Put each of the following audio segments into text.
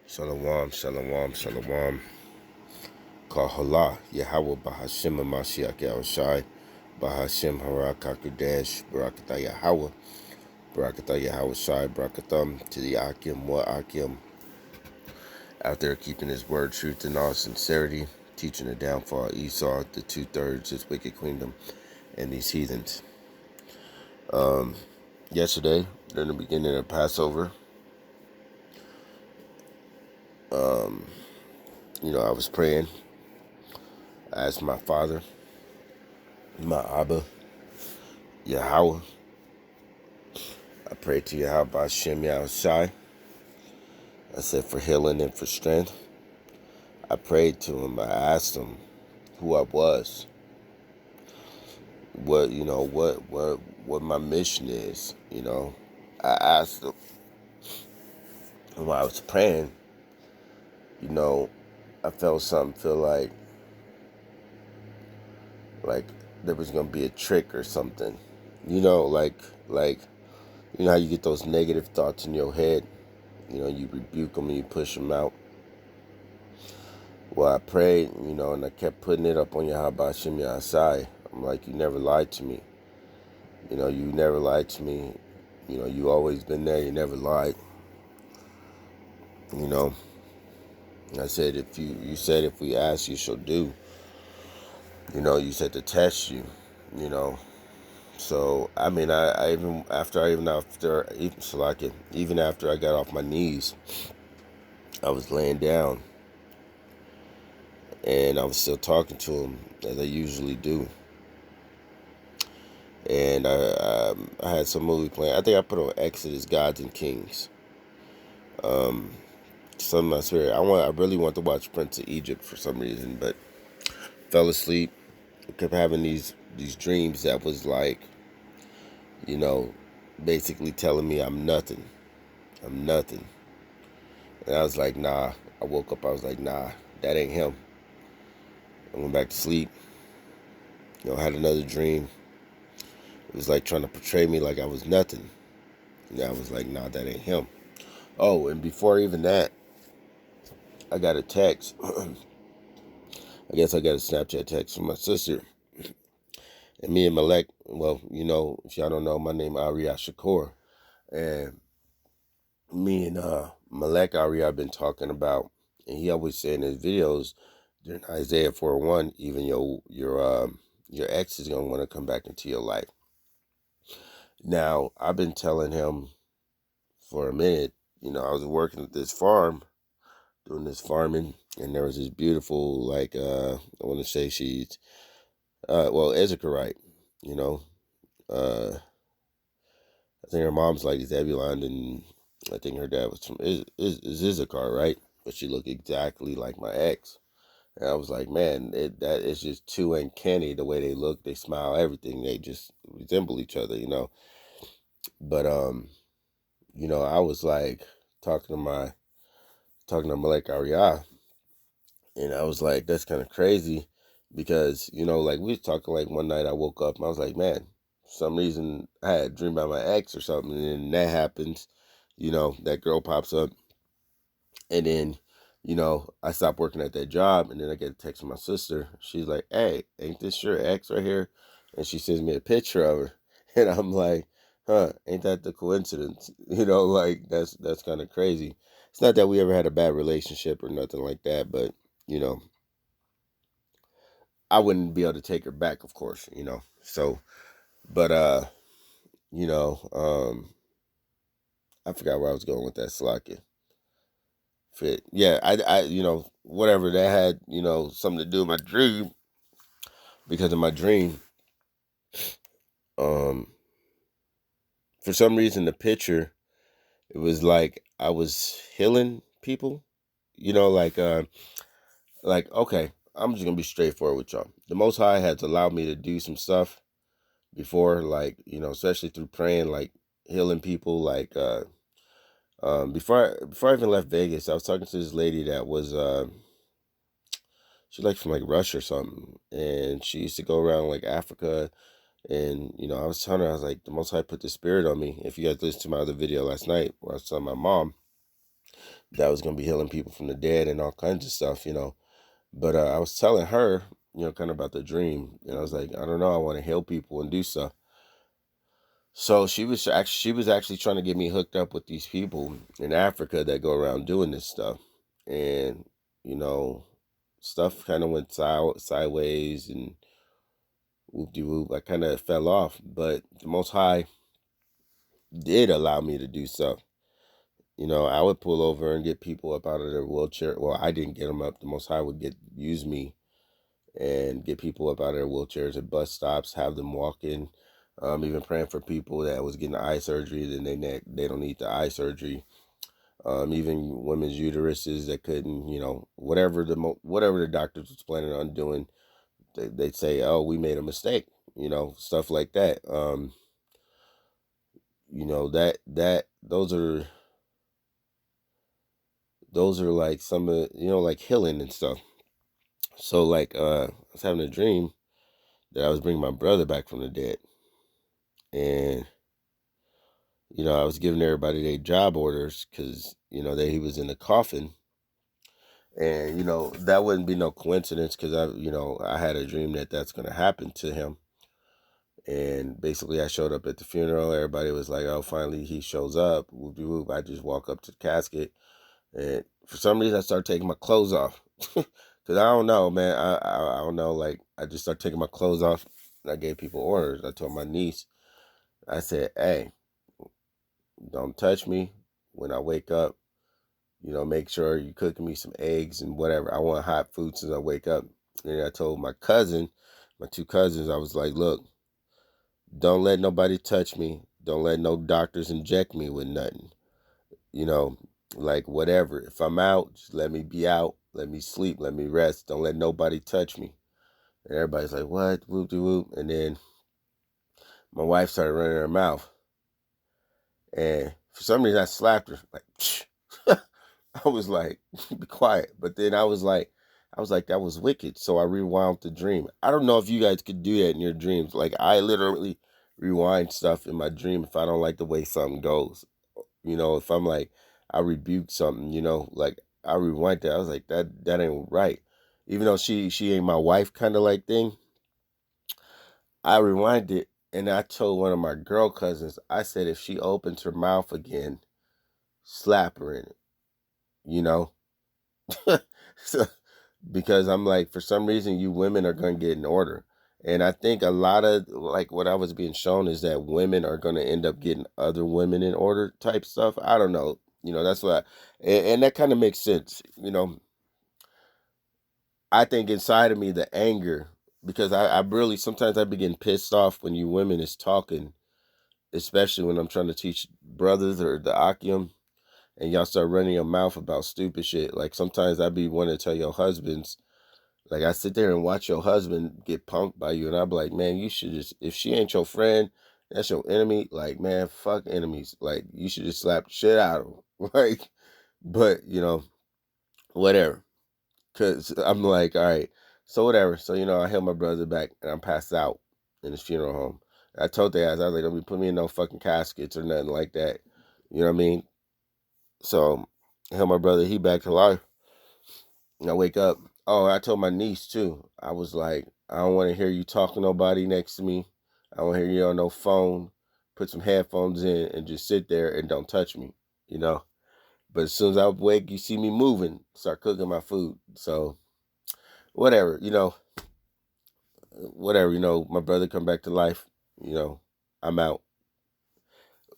Shalom, shalom, shalom. Kahala, Yahweh Bahashem Mashiach Yahushai, Bahashem Harakakudesh, Barakatah Yahweh, Barakatah Yahushai, Barakatham to the Akim, what Akim, out there keeping his word, truth, and all sincerity, teaching the downfall of Esau, the 2/3, his wicked kingdom, and these heathens. Yesterday, during the beginning of Passover, I was praying. I asked my father, my Abba, Yahweh. I prayed to Yahweh Hashem Yahushai. I said for healing and for strength. I prayed to him. I asked him who I was, what my mission is. I asked him while I was praying. I felt something feel like there was gonna be a trick or something. Like how you get those negative thoughts in your head. You rebuke them and you push them out. Well, I prayed, and I kept putting it up on Yahweh Hashem Yahushai. I'm like, you never lied to me. You never lied to me. You always been there. You never lied. And I said, you said if we ask, you shall do. You said to test you. So I mean, I even after even after I got off my knees, I was laying down, and I was still talking to him as I usually do. And I had some movie playing. I think I put on Exodus, Gods and Kings. Something in my spirit. I really want to watch Prince of Egypt for some reason, but fell asleep. I kept having these dreams that was like, basically telling me I'm nothing. I'm nothing. And I was like, nah. I woke up. I was like, nah, that ain't him. I went back to sleep. I had another dream. It was like trying to portray me like I was nothing. And I was like, nah, that ain't him. Oh, and before even that, I got a text. I guess I got a Snapchat text from my sister. And me and Malek, well, if y'all don't know, my name is Ariya Shakur. And me and Malek Ariya been talking about, and he always say in his videos during Isaiah 4:1, even your ex is gonna want to come back into your life. Now, I've been telling him for a minute, I was working at this farm, doing this farming, and there was this beautiful, like, I want to say she's, Ezekielite, you know, uh, I think her mom's like Zebulon, and I think her dad was from is Issachar, right? But she looked exactly like my ex. And I was like, man, that is just too uncanny the way they look, they smile, everything. They just resemble each other. But I was like talking to Malek Ariya, and I was like, that's kind of crazy because, like we was talking like one night I woke up and I was like, man, for some reason I had a dream about my ex or something, and then that happens, that girl pops up, and then, I stopped working at that job, and then I get a text from my sister. She's like, hey, ain't this your ex right here? And she sends me a picture of her, and I'm like, huh, ain't that the coincidence? Like that's kind of crazy. It's not that we ever had a bad relationship or nothing like that, but you know, I wouldn't be able to take her back, of course. So, but you know, um, I forgot where I was going with that Slocky. Fit. Yeah, whatever that had, something to do with my dream because of my dream. Um, for some reason, the picture, it was like I was healing people. Like okay, I'm just gonna be straightforward with y'all. The Most High has allowed me to do some stuff before, like especially through praying, like healing people. Like before I even left Vegas, I was talking to this lady that was she like from like Russia or something, and she used to go around like Africa. And I was telling her, I was like, the Most High put the spirit on me. If you guys listened to my other video last night where I was telling my mom, that was gonna be healing people from the dead and all kinds of stuff, But I was telling her, kind of about the dream, and I was like, I don't know, I want to heal people and do stuff. So she was actually trying to get me hooked up with these people in Africa that go around doing this stuff, and you know, stuff kind of went sideways and whoop de whoop. I kind of fell off, but the Most High did allow me to do stuff. I would pull over and get people up out of their wheelchair. Well, I didn't get them up. The Most High would use me and get people up out of their wheelchairs at bus stops, have them walking. Even praying for people that was getting eye surgery, then they don't need the eye surgery. Even women's uteruses that couldn't, whatever whatever the doctors was planning on doing, they'd say, "Oh, we made a mistake," stuff like that. That those are like some of like healing and stuff. So like I was having a dream that I was bringing my brother back from the dead, and I was giving everybody their job orders because he was in the coffin, and that wouldn't be no coincidence because I had a dream that that's gonna happen to him, and basically I showed up at the funeral. Everybody was like, "Oh, finally he shows up." Whoop de whoop. I just walk up to the casket, and for some reason I start taking my clothes off. Cause I don't know, man. I don't know. Like I just start taking my clothes off. And I gave people orders. I told my niece, I said, "Hey, don't touch me when I wake up. Make sure you cooking me some eggs and whatever. I want hot food since I wake up." And I told my two cousins, I was like, "Look, don't let nobody touch me. Don't let no doctors inject me with nothing. You know, like whatever. If I'm out, just let me be out. Let me sleep. Let me rest. Don't let nobody touch me." And everybody's like, "What?" Whoop de whoop. And then my wife started running her mouth. And for some reason I slapped her. Like, Shh. I was like, be quiet. But then I was like, that was wicked. So I rewound the dream. I don't know if you guys could do that in your dreams. Like I literally rewind stuff in my dream if I don't like the way something goes. If I'm like, I rebuke something, like I rewind that. I was like, that ain't right. Even though she ain't my wife kind of like thing, I rewinded and I told one of my girl cousins, I said if she opens her mouth again, slap her in it, you know? So, because I'm like, for some reason, you women are going to get in order. And I think a lot of like what I was being shown is that women are going to end up getting other women in order type stuff. I don't know. That's what, and that kind of makes sense. I think inside of me, the anger, because I really, sometimes I begin pissed off when you women is talking, especially when I'm trying to teach brothers or the Akim and y'all start running your mouth about stupid shit. Like sometimes I be wanting to tell your husbands, like I sit there and watch your husband get punked by you, and I be like, man, you should just, if she ain't your friend, that's your enemy. Like, man, fuck enemies. Like, you should just slap the shit out of them. Like, but whatever. Cause I'm like, all right, so whatever. So I held my brother back, and I'm passed out in his funeral home. I told the guys, I was like, don't be putting me in no fucking caskets or nothing like that. You know what I mean? So I held my brother, he back to life. And I wake up. Oh, I told my niece too. I was like, I don't want to hear you talking to nobody next to me. I don't want to hear you on no phone. Put some headphones in and just sit there and don't touch me, you know. But as soon as I wake, you see me moving, start cooking my food. So whatever, my brother come back to life, I'm out.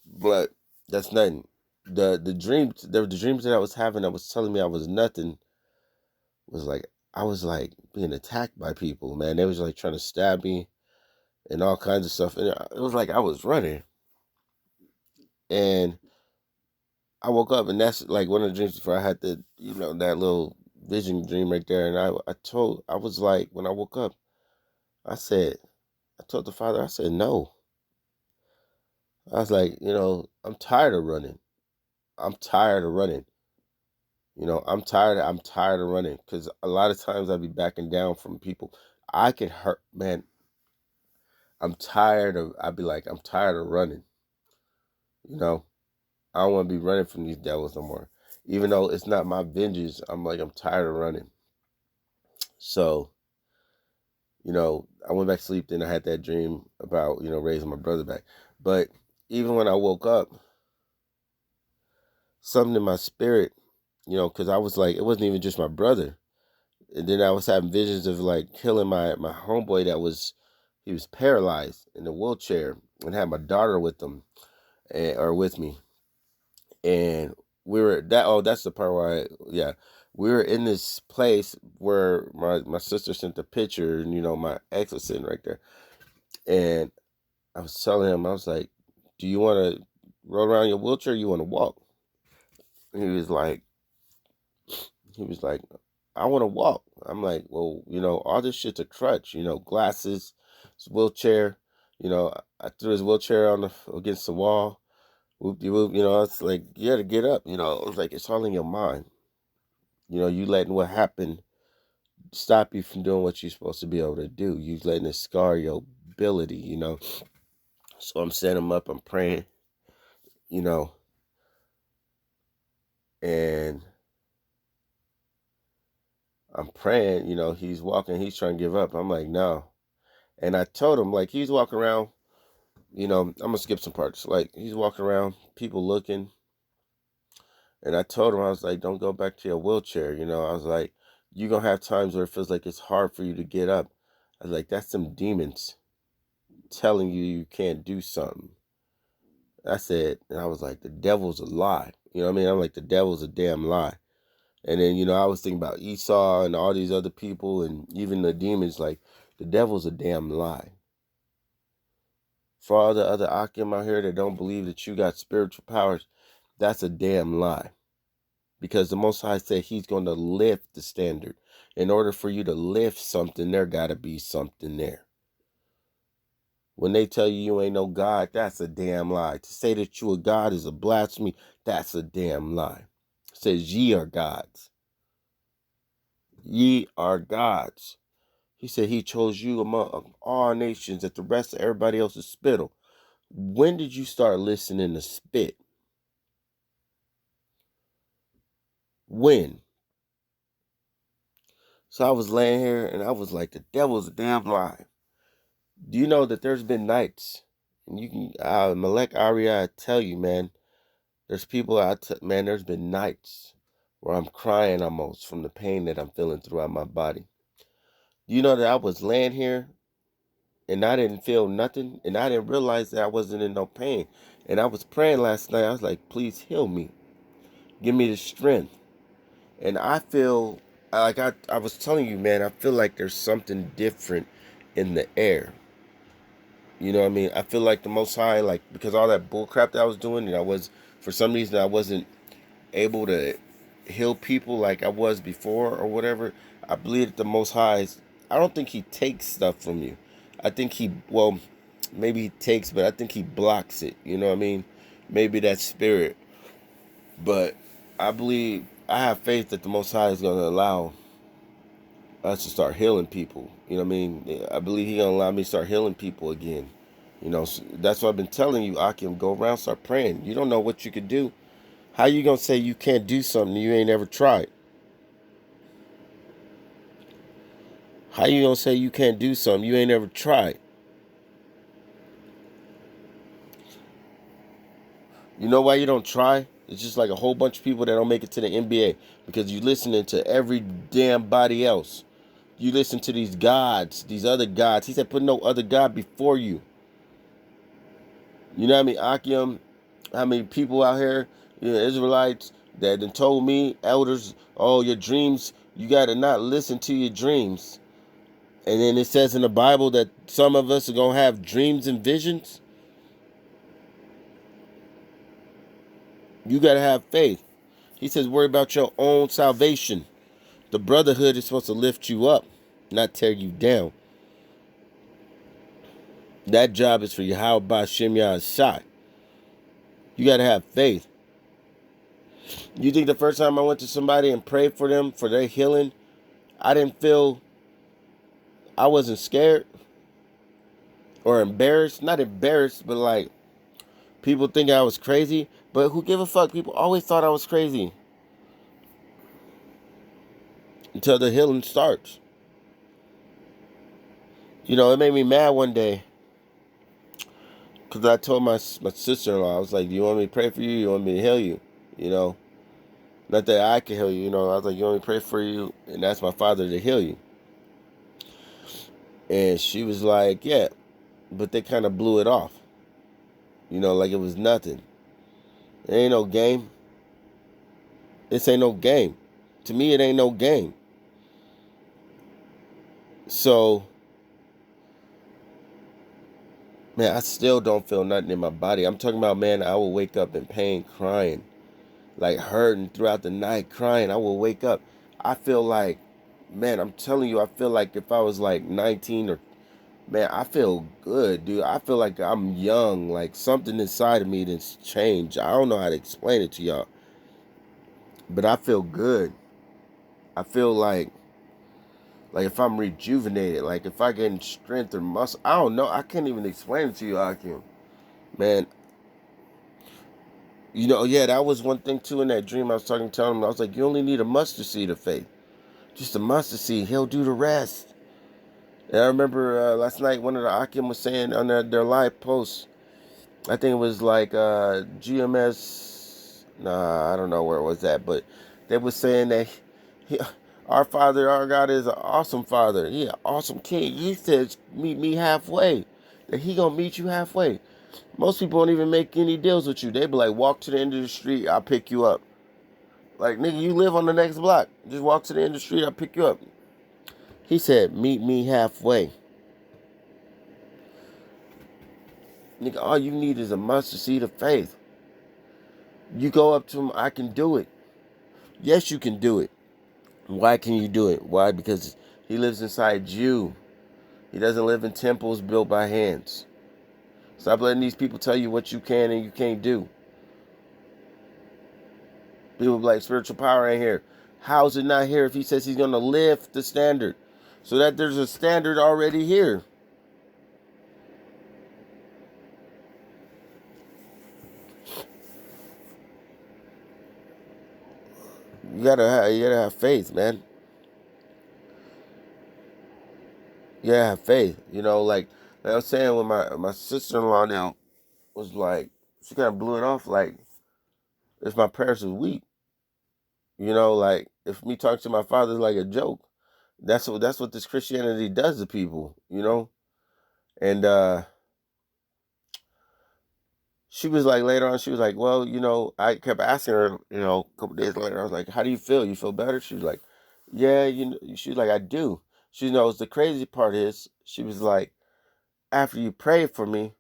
But that's nothing. The dreams that I was having that was telling me I was nothing was like I was like being attacked by people, man. They was like trying to stab me and all kinds of stuff. And it was like I was running. And I woke up and that's like one of the dreams before I had that little vision dream right there. And I was like, when I woke up, I said, I told the father, I said, no. I was like, I'm tired of running. I'm tired of running. I'm tired of running because a lot of times I'd be backing down from people. I can hurt, man. I'd be like, I'm tired of running. You know, I don't want to be running from these devils no more. Even though it's not my vengeance, I'm like, I'm tired of running. So, I went back to sleep. Then I had that dream about, raising my brother back. But even when I woke up, something in my spirit, because I was like, it wasn't even just my brother. And then I was having visions of like killing my homeboy he was paralyzed in a wheelchair and had my daughter with him or with me. And that's the part where yeah, we were in this place where my sister sent the picture and, my ex was sitting right there. And I was telling him, I was like, do you want to roll around your wheelchair or you want to walk? And he was like, I want to walk. I'm like, well, all this shit's a crutch, glasses, his wheelchair. I threw his wheelchair against the wall. Whoop de whoop, it's like, you got to get up, it was like, it's all in your mind. You letting what happened stop you from doing what you're supposed to be able to do. You letting it scar your ability. So I'm setting him up, I'm praying, you know, and I'm praying, he's walking, he's trying to give up. I'm like, no. And I told him, like, he's walking around, I'm going to skip some parts. Like, he's walking around, people looking. And I told him, I was like, don't go back to your wheelchair. I was like, you're going to have times where it feels like it's hard for you to get up. I was like, that's some demons telling you can't do something. I said, and I was like, the devil's a lie. You know what I mean? I'm like, the devil's a damn lie. And then, I was thinking about Esau and all these other people and even the demons, like, the devil's a damn lie. For all the other Akim out here that don't believe that you got spiritual powers, that's a damn lie. Because the Most High said he's going to lift the standard. In order for you to lift something, there got to be something there. When they tell you ain't no God, that's a damn lie. To say that you a God is a blasphemy, that's a damn lie. It says ye are gods. Ye are gods. He said he chose you among all nations that the rest of everybody else is spittle. When did you start listening to spit? When? So I was laying here and I was like, the devil's a damn lie. Do you know that there's been nights, and you can, Malek Aria, I tell you, man, there's people man, there's been nights where I'm crying almost from the pain that I'm feeling throughout my body. Do you know that I was laying here and I didn't feel nothing and I didn't realize that I wasn't in no pain. And I was praying last night. I was like, please heal me. Give me the strength. And I feel like I was telling you, man, I feel like there's something different in the air. You know what I mean? I feel like the Most High, like, because all that bull crap that I was doing, and for some reason, I wasn't able to heal people like I was before or whatever. I believe that the Most High I don't think he takes stuff from you. I think maybe he takes, but I think he blocks it. You know what I mean? Maybe that spirit. But I have faith that the Most High is going to allow us to start healing people. You know what I mean? I believe he's going to allow me to start healing people again. So that's what I've been telling you, Akim. Go around, start praying. You don't know what you could do. How you going to say you can't do something you ain't ever tried? How you going to say you can't do something you ain't ever tried? You know why you don't try? It's just like a whole bunch of people that don't make it to the NBA because you listening to every damn body else. You listen to these gods, these other gods. He said put no other god before you. You know what I mean? Akim, how many people out here, Israelites, that done told me, elders, oh, your dreams, you got to not listen to your dreams. And then it says in the Bible that some of us are going to have dreams and visions. You got to have faith. He says worry about your own salvation. The brotherhood is supposed to lift you up, not tear you down. That job is for Yahweh Shem Shai. You got to have faith. You think the first time I went to somebody and prayed for them, for their healing, I wasn't scared or embarrassed? Not embarrassed, but people think I was crazy. But who give a fuck? People always thought I was crazy. until the healing starts. You know, it made me mad one day because I told my sister-in-law, I was like, "Do you want me to pray for you? You want me to heal you? You know, not that I can heal you. You know, I was like, you want me to pray for you and ask my father to heal you?" And she was like, "Yeah," but they kind of blew it off. You know, like it was nothing. It ain't no game. This ain't no game. To me, it ain't no game. So, man, I still don't feel nothing in my body. I'm talking about, man, I will wake up in pain, crying, like hurting throughout the night, crying. I will wake up. I feel like, man, I'm telling you, I feel like if I was like 19 or, man, I feel good, dude. I feel like I'm young, like something inside of me that's changed. I don't know how to explain it to y'all, but I feel good. I feel like if I'm rejuvenated, like if I gain strength or muscle. I don't know. I can't even explain it to you, Akim. Man, you know, yeah, that was one thing too in that dream. I was telling him, I was like, you only need a mustard seed of faith. Just a mustard seed. He'll do the rest. And I remember last night one of the Akim was saying on their live post, I think it was like GMS, nah, I don't know where it was at, but they was saying that he, our Father, our God is an awesome Father. He an awesome King. He says, meet me halfway. That he gonna meet you halfway. Most people don't even make any deals with you. They be like, walk to the end of the street, I'll pick you up. Like, nigga, you live on the next block. Just walk to the end of the street, I'll pick you up. He said, meet me halfway. Nigga, all you need is a mustard seed of faith. You go up to him, I can do it. Yes, you can do it. Why can you do it? Why? Because he lives inside you. He doesn't live in temples built by hands. Stop letting these people tell you what you can and you can't do. People be like, spiritual power ain't here. How is it not here if he says he's going to lift the standard? So that there's a standard already here. You gotta have faith, man. You gotta have faith. You know, like I was saying when my sister-in-law now was like, she kind of blew it off like, if my prayers was weak. You know, like if me talking to my father is like a joke. That's what this Christianity does to people, you know? And she was like later on, she was like, well, you know, I kept asking her, you know, a couple days later, I was like, how do you feel? You feel better? She was like, yeah, you know, she was like, I do. She knows the crazy part is, she was like, after you prayed for me,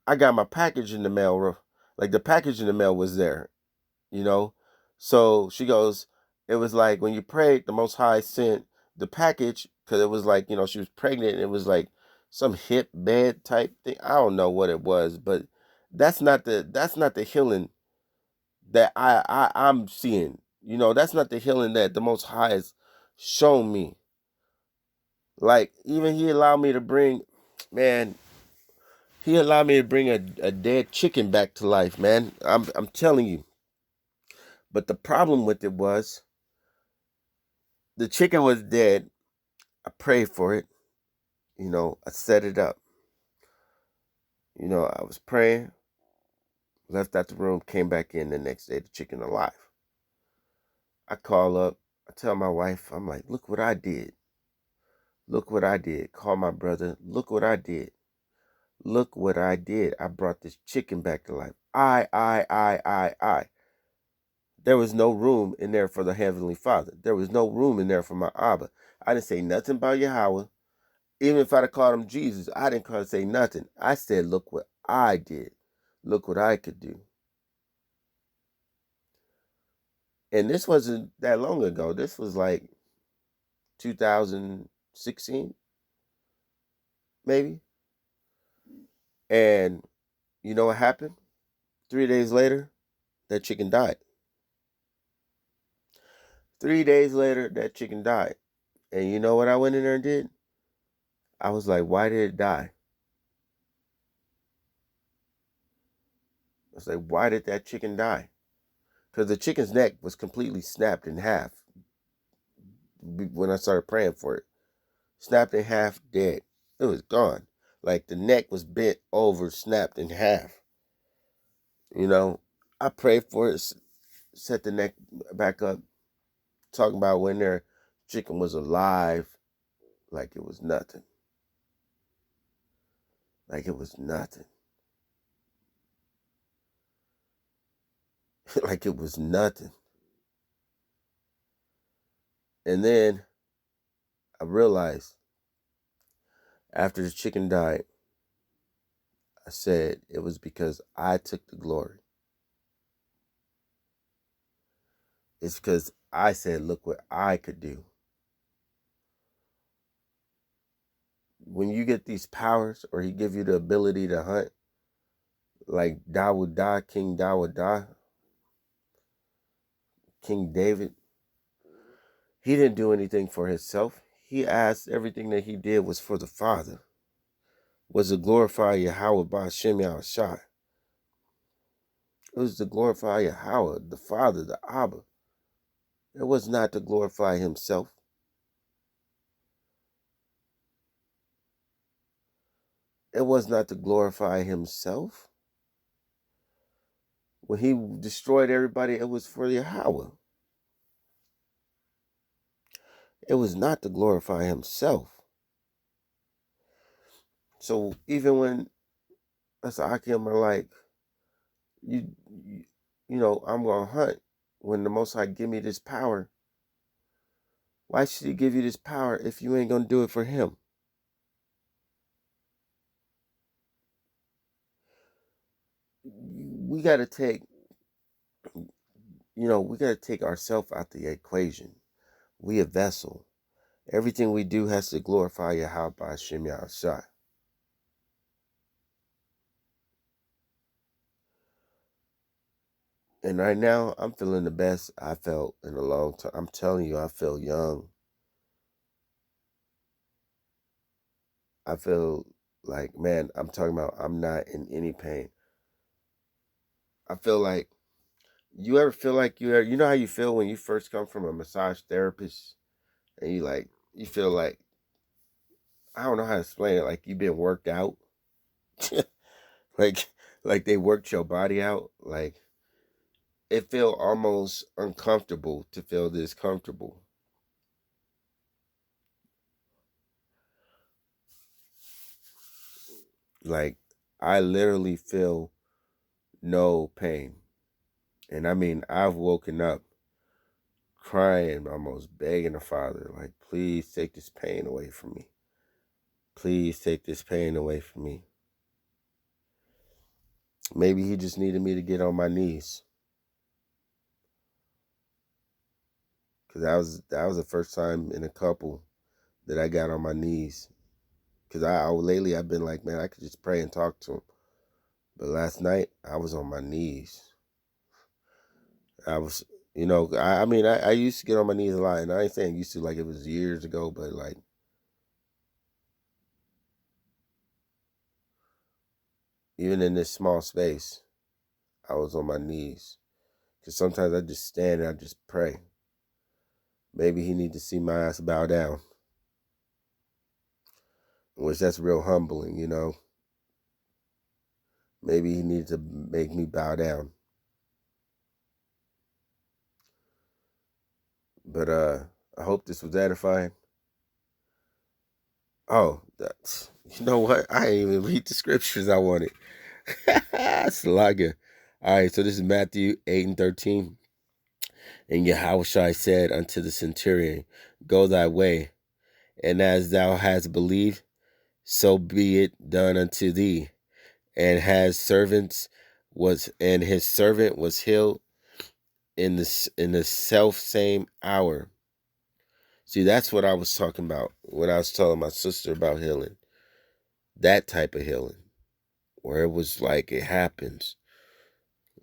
I got my package in the mail. Like the package in the mail was there, you know? So she goes, it was like when you prayed, the Most High sent the package because it was like, you know, she was pregnant and it was like some hip bed type thing. I don't know what it was, but that's not the healing that I'm seeing. You know, that's not the healing that the Most High has shown me. Like even he allowed me to bring, man, he allowed me to bring a dead chicken back to life, man. I'm telling you. But the problem with it was the chicken was dead. I prayed for it. You know, I set it up. You know, I was praying, left out the room, came back in the next day, the chicken alive. I call up, I tell my wife, I'm like, look what I did. Look what I did. Call my brother, look what I did. Look what I did. I brought this chicken back to life. I. There was no room in there for the Heavenly Father. There was no room in there for my Abba. I didn't say nothing about Yahweh. Even if I'd have called him Jesus, I didn't say nothing. I said, look what I did. Look what I could do. And this wasn't that long ago. This was like 2016, maybe. And you know what happened? 3 days later, that chicken died. 3 days later, that chicken died. And you know what I went in there and did? I was like, why did it die? I was like, why did that chicken die? Because the chicken's neck was completely snapped in half. when I started praying for it. Snapped in half, dead. It was gone. Like the neck was bent over, snapped in half. You know, I prayed for it, set the neck back up, talking about when their chicken was alive, like it was nothing. Like it was nothing. Like it was nothing. And then I realized after the chicken died, I said it was because I took the glory. It's because I said, look what I could do. When you get these powers, or he give you the ability to hunt, like Dawudah, King Dawudah, King David, he didn't do anything for himself. He asked, everything that he did was for the Father, was to glorify Yahweh Ba'Shem Yahushua. It was to glorify Yahweh, the Father, the Abba. It was not to glorify himself. It was not to glorify himself. When he destroyed everybody, it was for Yahweh. It was not to glorify himself. So even when us Akim are like, you know, I'm going to hunt, when the Most High give me this power, why should he give you this power if you ain't going to do it for him? We got to take, we got to take ourselves out the equation. We a vessel. Everything we do has to glorify Yahweh Ba'Shem Yahushua. And right now, I'm feeling the best I felt in a long time. I'm telling you, I feel young. I feel like, man, I'm talking about I'm not in any pain. I feel like, you ever feel like you know how you feel when you first come from a massage therapist and you feel like, I don't know how to explain it, like you've been worked out. like like they worked your body out. Like it feel almost uncomfortable to feel this comfortable. Like I literally feel no pain. And I mean, I've woken up crying, almost begging the Father, like, please take this pain away from me. Please take this pain away from me. Maybe he just needed me to get on my knees. Because that was the first time in a couple that I got on my knees. Because lately I've been like, man, I could just pray and talk to him. But last night I was on my knees. I was, I mean, I used to get on my knees a lot. And I ain't saying used to like it was years ago, but like, even in this small space, I was on my knees. Because sometimes I just stand and I just pray. Maybe he need to see my ass bow down. Which that's real humbling, Maybe he needs to make me bow down. But I hope this was edifying. Oh, you know what? I didn't even read the scriptures I wanted. Salaga. All right, so this is Matthew 8:13. And Yahushua said unto the centurion, go thy way, and as thou hast believed, so be it done unto thee. And his servant was healed in the self same hour. See, that's what I was talking about when I was telling my sister about healing. That type of healing, where it was like it happens,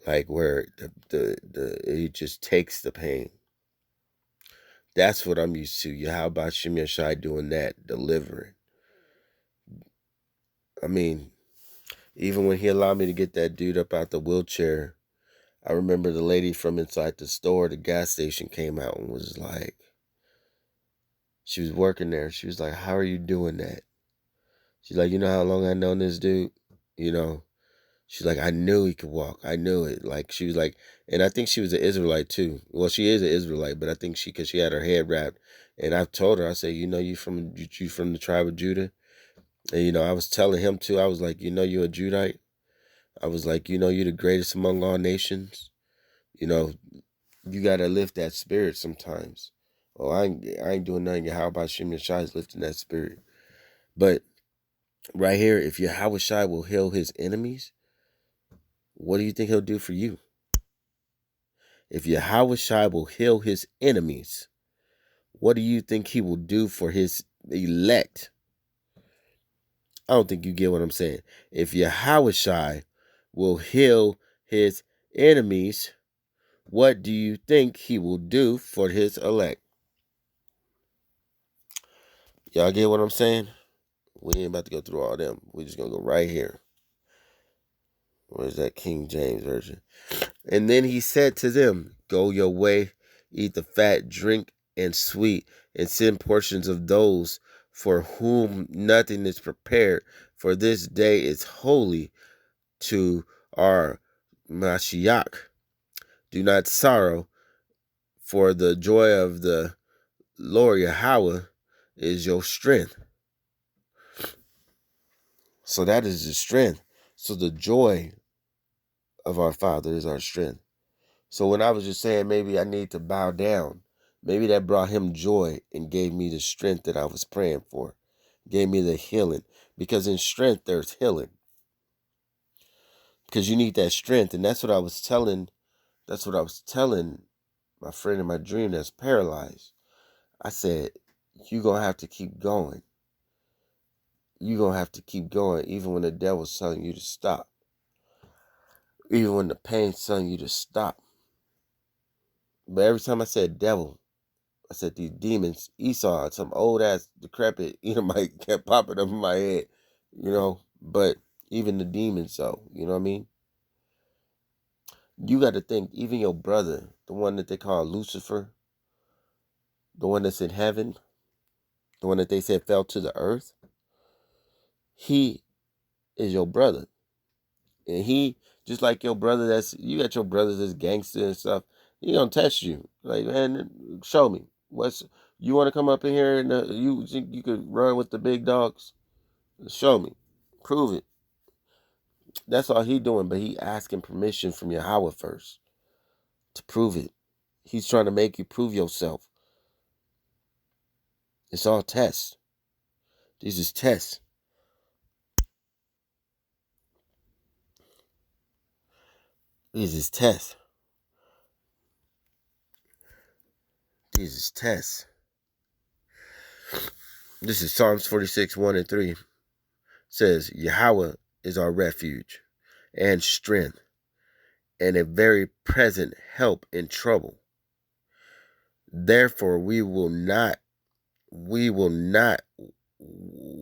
like where it just takes the pain. That's what I'm used to. How about Shimei Shai doing that, delivering? I mean, even when he allowed me to get that dude up out the wheelchair, I remember the lady from inside the store, the gas station, came out and was like, She was working there. She was like, how are you doing that? She's like, you know how long I known this dude? You know, she's like, I knew he could walk. I knew it. Like, she was like, and I think she was an Israelite too. Well, she is an Israelite, but I think because she had her head wrapped. And I've told her, I said, you know, you from the tribe of Judah? And, you know, I was telling him too, I was like, you know, you're a Judite. I was like, you know, you're the greatest among all nations. You know, you got to lift that spirit sometimes. Oh, I ain't doing nothing. How about Shimon Shai is lifting that spirit? But right here, if Yahweh Shai will heal his enemies, what do you think he'll do for you? If Yahweh Shai will heal his enemies, what do you think he will do for his elect? I don't think you get what I'm saying. If Yahweh Shai will heal his enemies, what do you think he will do for his elect? Y'all get what I'm saying? We ain't about to go through all them. We're just going to go right here. Where's that King James Version? And then he said to them, go your way, eat the fat, drink and sweet, and send portions of those for whom nothing is prepared. For this day is holy to our Mashiach. Do not sorrow, for the joy of the Lord Yahweh is your strength. So that is the strength. So the joy of our Father is our strength. So when I was just saying maybe I need to bow down, maybe that brought him joy and gave me the strength that I was praying for. Gave me the healing. Because in strength there's healing. Because you need that strength. And that's what I was telling my friend in my dream that's paralyzed. I said, you're going to have to keep going. You're going to have to keep going even when the devil's telling you to stop. Even when the pain's telling you to stop. But every time I said devil, I said these demons, Esau, some old ass decrepit Edomite kept popping up in my head, you know. But even the demons, though, you know what I mean? You got to think, even your brother, the one that they call Lucifer, the one that's in heaven, the one that they said fell to the earth, he is your brother. And he, just like your brother, you got your brothers that's gangster and stuff, he gonna test you. Like, man, show me. You want to come up in here and you think you could run with the big dogs? Show me. Prove it. That's all he doing, but he asking permission from Yahweh first to prove it. He's trying to make you prove yourself. It's all tests. These is tests. These is tests. These is tests. This is Psalms 46, 1 and 3. It says, Yahweh is our refuge and strength and a very present help in trouble. Therefore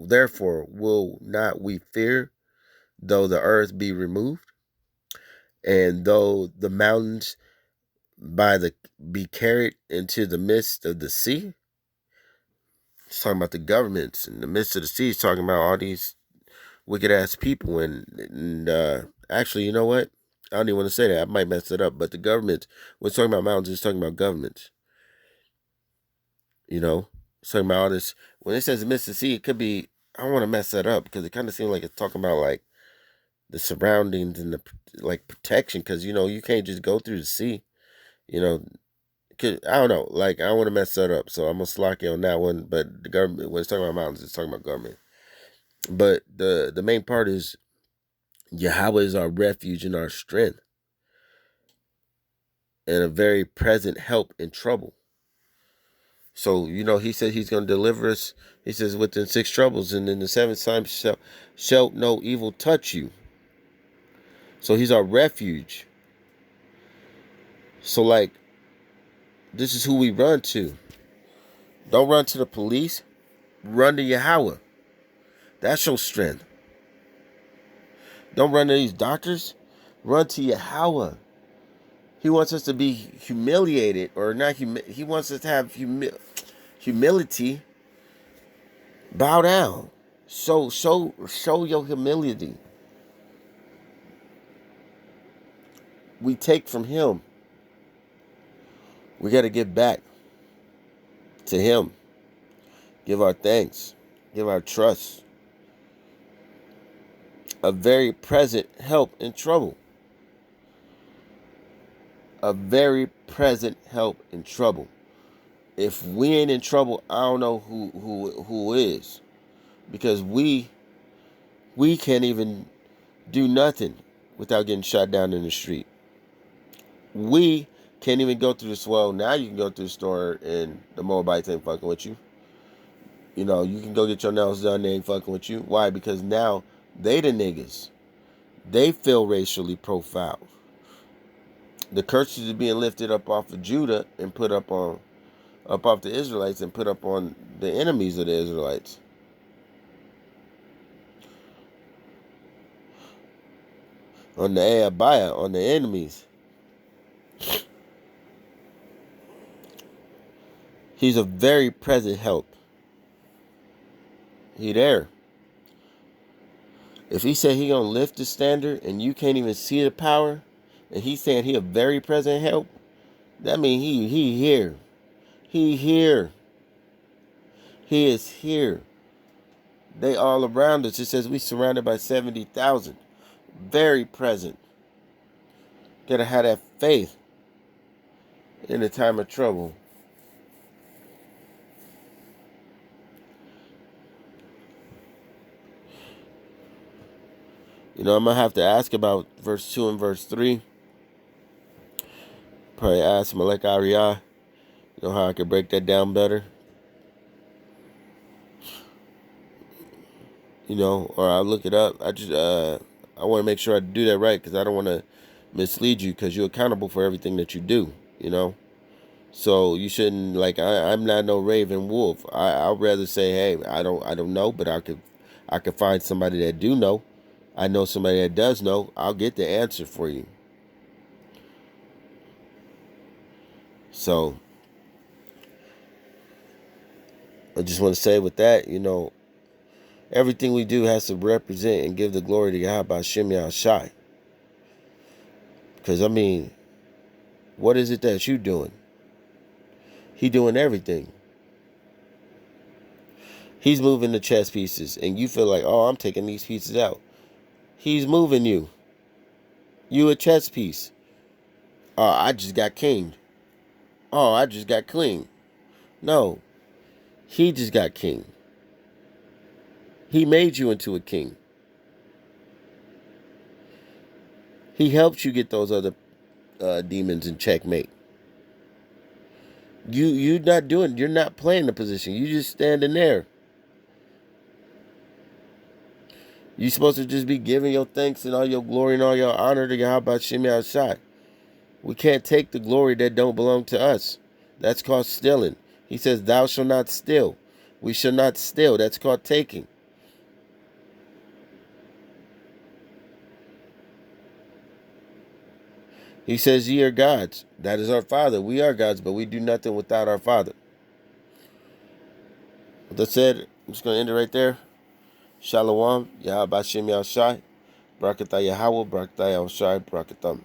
therefore will not we fear, though the earth be removed, and though the mountains be carried into the midst of the sea. It's talking about the governments in the midst of the sea. It's talking about all these wicked ass people. And actually, you know what? I don't even want to say that. I might mess it up. But the government, when it's talking about mountains, it's talking about governments. You know, it's talking about all this. When it says the midst of the sea, it could be. I don't want to mess that up because it kind of seems like it's talking about like the surroundings and the like protection. Because you know you can't just go through the sea. You know, I don't know. Like I don't want to mess that up, so I'm gonna slack you on that one. But the government, when it's talking about mountains, it's talking about government. But the main part is Yahweh is our refuge and our strength, and a very present help in trouble. So, you know, he said he's going to deliver us. He says within 6 troubles, and in the 7th time shall no evil touch you. So he's our refuge. So, like, this is who we run to. Don't run to the police. Run to Yahweh. That's your strength. Don't run to these doctors. Run to Yahweh. He wants us to be humiliated, or not. He wants us to have humility, Bow down. Show your humility. We take from him. We got to give back to him. Give our thanks. Give our trust. A very present help in trouble. A very present help in trouble. If we ain't in trouble, I don't know who is. Because we can't even do nothing without getting shot down in the street. We can't even go through the swell. Now you can go through the store and the Moabites ain't fucking with you. You know, you can go get your nails done, they ain't fucking with you. Why? Because now they the niggas. They feel racially profiled. The curses are being lifted up off of Judah and put up off the Israelites and put up on the enemies of the Israelites. On the Ahabiah, on the enemies. He's a very present help. He there. If he said he gonna lift the standard and you can't even see the power, and he's saying he a very present help, that means he here. He here. He is here. They all around us. It says we surrounded by 70,000. Very present. Gotta have that faith in a time of trouble. You know, I'm going to have to ask about verse 2 and verse 3. Probably ask Malek Ariyah, you know, how I could break that down better. You know, or I'll look it up. I want to make sure I do that right because I don't want to mislead you because you're accountable for everything that you do, you know. So you shouldn't, like, I'm not no Raven Wolf. I'd rather say, hey, I don't know, but I could find somebody that do know. I know somebody that does know. I'll get the answer for you. So I just want to say with that, you know, everything we do has to represent and give the glory to God by Shem Shai. Because, I mean, what is it that you doing? He doing everything. He's moving the chess pieces, and you feel like, oh, I'm taking these pieces out. He's moving you. You a chess piece. Oh, I just got kinged. Oh, I just got clean. No, he just got king. He made you into a king. He helped you get those other demons in checkmate. You're not playing the position. You just standing there. You're supposed to just be giving your thanks and all your glory and all your honor to Yahweh Shem Shai. We can't take the glory that don't belong to us. That's called stealing. He says, thou shalt not steal. We shall not steal. That's called taking. He says, ye are gods. That is our Father. We are gods, but we do nothing without our Father. With that said, I'm just going to end it right there. Shalom. Yahweh Shem Shai. Barakatah Yahweh. Barakatah Yahushai. Barakatam.